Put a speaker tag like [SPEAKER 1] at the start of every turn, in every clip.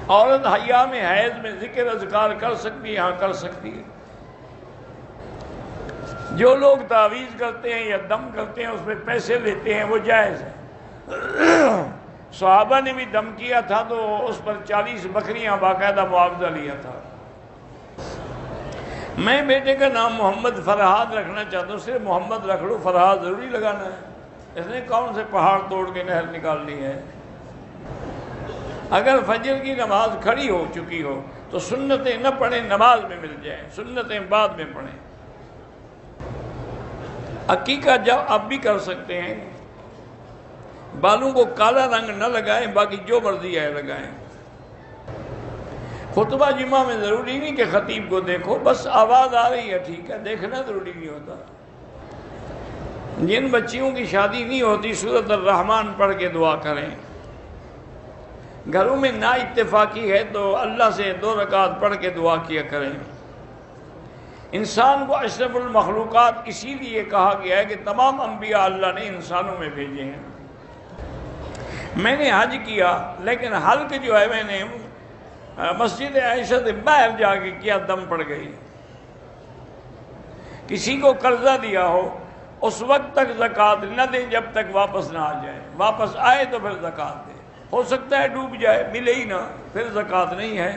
[SPEAKER 1] عورت حیا میں حیض میں ذکر اذکار کر سکتی ہے؟ ہاں کر سکتی ہے۔ جو لوگ تعویذ کرتے ہیں یا دم کرتے ہیں اس میں پیسے لیتے ہیں وہ جائز ہے۔ صحابہ نے بھی دم کیا تھا تو اس پر 40 بکریاں باقاعدہ معاوضہ لیا تھا۔ میں بیٹے کا نام محمد فرحاد رکھنا چاہتا ہوں، صرف محمد رکھ لو، فرحاد ضروری لگانا ہے؟ اس نے کون سے پہاڑ توڑ کے نہر نکالنی ہے؟ اگر فجر کی نماز کھڑی ہو چکی ہو تو سنتیں نہ پڑھیں، نماز میں مل جائیں، سنتیں بعد میں پڑھیں۔ عقیقہ جب اب بھی کر سکتے ہیں، بالوں کو کالا رنگ نہ لگائیں، باقی جو مرضی ہے لگائیں۔ خطبہ جمعہ میں ضروری نہیں کہ خطیب کو دیکھو، بس آواز آ رہی ہے ٹھیک ہے، دیکھنا ضروری نہیں ہوتا۔ جن بچیوں کی شادی نہیں ہوتی سورۃ الرحمن پڑھ کے دعا کریں۔ گھروں میں نا اتفاقی ہے تو اللہ سے 2 رکعت پڑھ کے دعا کیا کریں۔ انسان کو اشرف المخلوقات اسی لیے کہا گیا ہے کہ تمام انبیاء اللہ نے انسانوں میں بھیجے ہیں۔ میں نے حج کیا لیکن حلق جو ہے میں نے مسجد عائشہ سے باہر جا کے کیا، دم پڑ گئی۔ کسی کو قرضہ دیا ہو اس وقت تک زکوٰۃ نہ دیں جب تک واپس نہ آ جائے، واپس آئے تو پھر زکوٰۃ دیں۔ ہو سکتا ہے ڈوب جائے، ملے ہی نہ، پھر زکوٰۃ نہیں ہے۔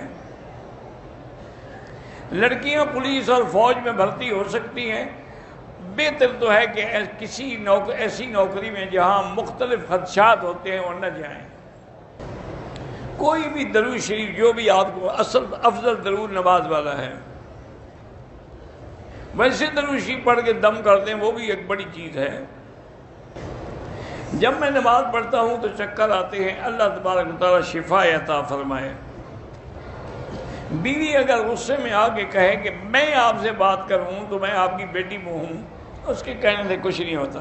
[SPEAKER 1] لڑکیاں پولیس اور فوج میں بھرتی ہو سکتی ہیں، بہتر تو ہے کہ کسی ایسی نوکری میں جہاں مختلف خدشات ہوتے ہیں وہ نہ جائیں۔ کوئی بھی درود شریف جو بھی آپ کو افضل درود نماز والا ہے، ویسے درود شریف پڑھ کے دم کرتے ہیں وہ بھی ایک بڑی چیز ہے۔ جب میں نماز پڑھتا ہوں تو چکر آتے ہیں، اللہ تبارک و تعالیٰ شفا عطا فرمائے۔ بیوی اگر غصے میں آ کے کہے کہ میں آپ سے بات کروں تو میں آپ کی بیٹی منہ ہوں، اس کے کہنے سے کچھ نہیں ہوتا۔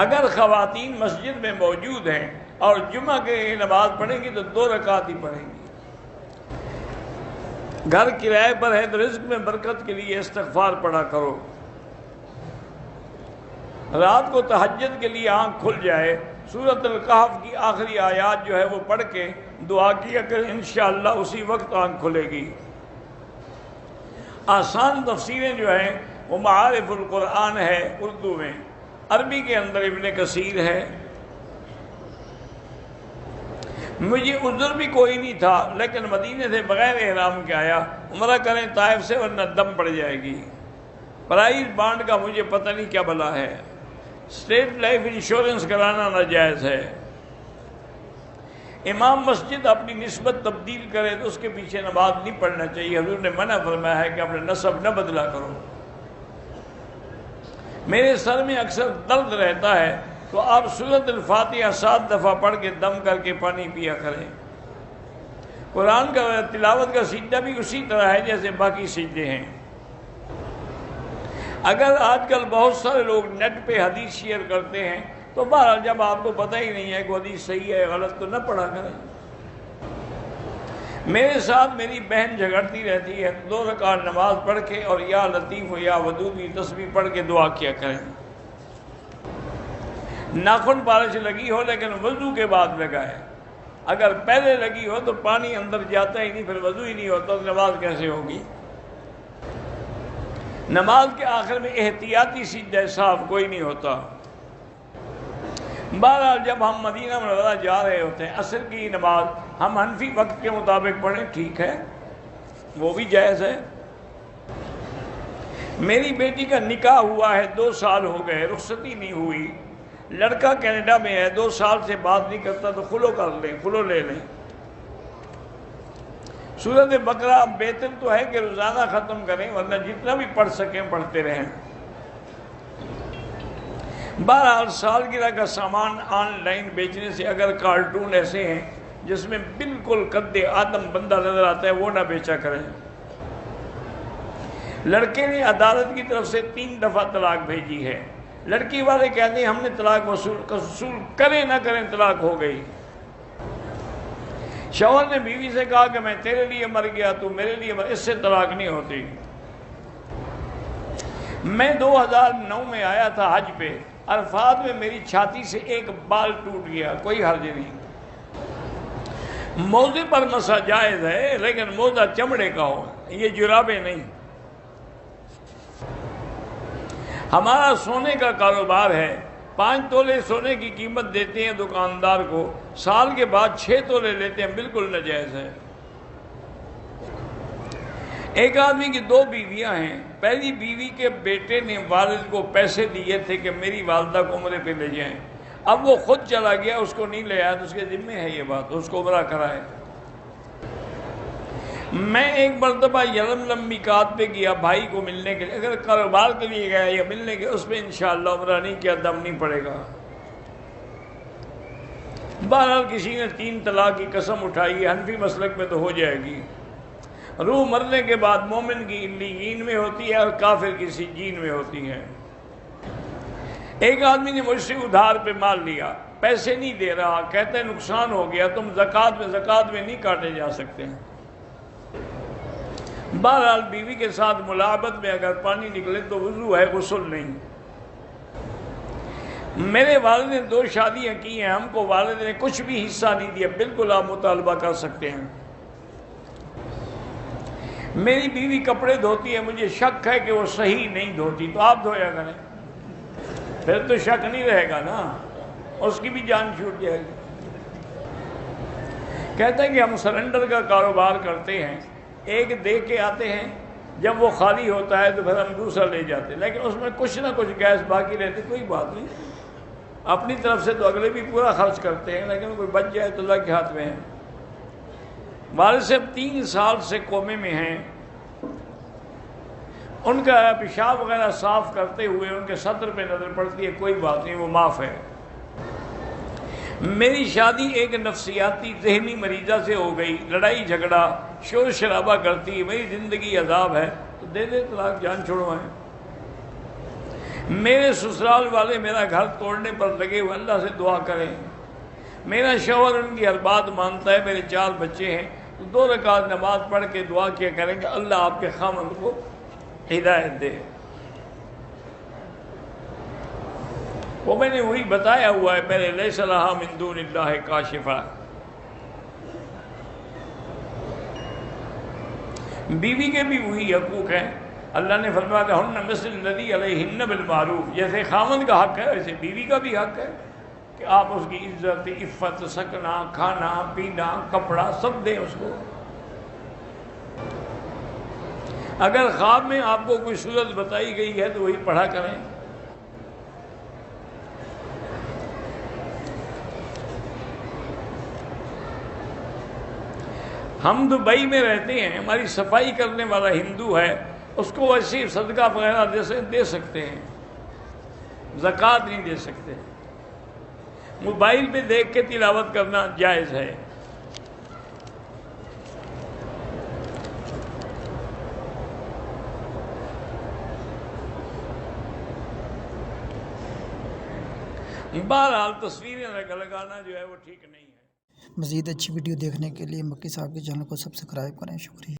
[SPEAKER 1] اگر خواتین مسجد میں موجود ہیں اور جمعہ کے نماز پڑھیں گی تو 2 رکعت ہی پڑھیں گی۔ گھر کرائے پر ہے تو رزق میں برکت کے لیے استغفار پڑھا کرو۔ رات کو تہجد کے لیے آنکھ کھل جائے، سورۃ الکہف کی آخری آیات جو ہے وہ پڑھ کے دعا کیا کہ انشاءاللہ اسی وقت آنکھ کھلے گی۔ آسان تفسیریں جو ہیں وہ معارف القرآن ہے اردو میں، عربی کے اندر ابن کثیر ہے۔ مجھے عذر بھی کوئی نہیں تھا لیکن مدینے سے بغیر احرام کے آیا، عمرہ کریں طائف سے ورنہ دم پڑ جائے گی۔ پرائز بانڈ کا مجھے پتہ نہیں کیا بلا ہے، اسٹیٹ لائف انشورنس کرانا ناجائز ہے۔ امام مسجد اپنی نسبت تبدیل کرے تو اس کے پیچھے نماز نہیں پڑھنا چاہیے، حضور نے منع فرمایا ہے کہ اپنے نسب نہ بدلا کرو۔ میرے سر میں اکثر درد رہتا ہے تو آپ سورۃ الفاتحہ 7 دفعہ پڑھ کے دم کر کے پانی پیا کریں۔ قرآن کا تلاوت کا سجدہ بھی اسی طرح ہے جیسے باقی سجدے ہیں۔ اگر آج کل بہت سارے لوگ نیٹ پہ حدیث شیئر کرتے ہیں تو بہرحال جب آپ کو پتہ ہی نہیں ہے کہ حدیث صحیح ہے غلط تو نہ پڑھا کریں۔ میرے ساتھ میری بہن جھگڑتی رہتی ہے، 2 رکعت نماز پڑھ کے اور یا لطیف و یا ودود کی تسبیح پڑھ کے دعا کیا کریں۔ ناخن پالش لگی ہو لیکن وضو کے بعد لگائے، اگر پہلے لگی ہو تو پانی اندر جاتا ہی نہیں، پھر وضو ہی نہیں ہوتا تو نماز کیسے ہوگی؟ نماز کے آخر میں احتیاطی سجدہ صاف کوئی نہیں ہوتا۔ بہرحال جب ہم مدینہ منورہ جا رہے ہوتے ہیں، عصر کی نماز ہم حنفی وقت کے مطابق پڑھیں ٹھیک ہے، وہ بھی جائز ہے۔ میری بیٹی کا نکاح ہوا ہے، 2 سال ہو گئے، رخصتی نہیں ہوئی، لڑکا کینیڈا میں ہے، 2 سال سے بات نہیں کرتا تو خلو کر لیں، خلو لے لیں۔ سورۃ بقرہ بہتر تو ہے کہ روزانہ ختم کریں ورنہ جتنا بھی پڑھ سکیں پڑھتے رہیں۔ بہرحال سالگرہ کا سامان آن لائن بیچنے سے اگر کارٹون ایسے ہیں جس میں بالکل قد آدم بندہ نظر آتا ہے وہ نہ بیچا کریں۔ لڑکے نے عدالت کی طرف سے 3 دفعہ طلاق بھیجی ہے، لڑکی والے کہتے ہیں ہم نے طلاق وصول کریں نہ کریں طلاق ہو گئی۔ شوہر نے بیوی سے کہا کہ میں تیرے لیے مر گیا تو میرے لیے مر، اس سے طلاق نہیں ہوتی۔ میں 2009 میں آیا تھا حج پہ، عرفات میں میری چھاتی سے ایک بال ٹوٹ گیا، کوئی حرج نہیں۔ موزے پر مسا جائز ہے لیکن موزہ چمڑے کا ہو، یہ جرابیں نہیں۔ ہمارا سونے کا کاروبار ہے، 5 تولے سونے کی قیمت دیتے ہیں دکاندار کو، سال کے بعد 6 تولے لیتے ہیں، بالکل ناجائز ہے۔ ایک آدمی کی 2 بیویاں ہیں، پہلی بیوی کے بیٹے نے والد کو پیسے دیے تھے کہ میری والدہ کو عمرے پہ لے جائیں، اب وہ خود چلا گیا، اس کو نہیں لے آیا، تو اس کے ذمہ ہے یہ بات، اس کو عمرہ کرائے۔ میں ایک مرتبہ یلملم میقات پہ گیا بھائی کو ملنے کے لیے، اگر کاروبار کے لیے گیا یا ملنے کے، اس پہ انشاءاللہ عمرہ نہیں کیا، دم نہیں پڑے گا۔ بہرحال کسی نے 3 طلاق کی قسم اٹھائی، حنفی مسلک میں تو ہو جائے گی۔ روح مرنے کے بعد مومن کی علیین میں ہوتی ہے اور کافر کی سجین میں ہوتی ہے۔ ایک آدمی نے مجھ سے ادھار پہ مال لیا، پیسے نہیں دے رہا، کہتے ہیں نقصان ہو گیا، تم زکوٰۃ میں نہیں کاٹے جا سکتے۔ بہرحال بیوی کے ساتھ ملاعبت میں اگر پانی نکلے تو وضو ہے، غسل نہیں۔ میرے والد نے 2 شادیاں کی ہیں، ہم کو والد نے کچھ بھی حصہ نہیں دیا، بالکل آپ مطالبہ کر سکتے ہیں۔ میری بیوی کپڑے دھوتی ہے، مجھے شک ہے کہ وہ صحیح نہیں دھوتی، تو آپ دھویا کریں، پھر تو شک نہیں رہے گا نا، اس کی بھی جان چھوٹ جائے گی۔ کہتے ہیں کہ ہم سلنڈر کا کاروبار کرتے ہیں، ایک دے کے آتے ہیں، جب وہ خالی ہوتا ہے تو پھر ہم دوسرا لے جاتے ہیں، لیکن اس میں کچھ نہ کچھ گیس باقی رہتی، کوئی بات نہیں، اپنی طرف سے تو اگلے بھی پورا خرچ کرتے ہیں، لیکن کوئی بچ جائے تو اللہ کے ہاتھ میں ہے۔ والد صاحب 3 سال سے کومے میں ہیں، ان کا پیشاب وغیرہ صاف کرتے ہوئے ان کے صدر پہ نظر پڑتی ہے، کوئی بات نہیں، وہ معاف ہے۔ میری شادی ایک نفسیاتی ذہنی مریضہ سے ہو گئی، لڑائی جھگڑا شور شرابہ کرتی، میری زندگی عذاب ہے، تو دے دے طلاق، جان چھوڑوائیں۔ میرے سسرال والے میرا گھر توڑنے پر لگے ہوئے، اللہ سے دعا کریں۔ میرا شوہر ان کی ہر بات مانتا ہے، میرے 4 بچے ہیں، تو 2 رکعت نماز پڑھ کے دعا کیا کریں کہ اللہ آپ کے خاوند کو ہدایت دے۔ وہ میں نے وہی بتایا ہوا ہے پہلے، لیس لہا من دون اللہ کاشفہ۔ بیوی کے بھی وہی حقوق ہیں، اللہ نے فرمایا کہ ہن مثل الذی علیہن بالمعروف، جیسے خاوند کا حق ہے ویسے بیوی کا بھی حق ہے کہ آپ اس کی عزت، عفت، سکنا، کھانا پینا، کپڑا سب دیں اس کو۔ اگر خواب میں آپ کو کوئی صورت بتائی گئی ہے تو وہی پڑھا کریں۔ ہم دبئی میں رہتے ہیں، ہماری صفائی کرنے والا ہندو ہے، اس کو ویسے صدقہ وغیرہ دے سکتے ہیں، زکوٰۃ نہیں دے سکتے۔ موبائل پہ دیکھ کے تلاوت کرنا جائز ہے۔ بہرحال تصویریں لگانا جو ہے وہ ٹھیک نہیں ہے۔
[SPEAKER 2] مزید اچھی ویڈیو دیکھنے کے لیے مکی صاحب کے چینل کو سبسکرائب کریں، شکریہ۔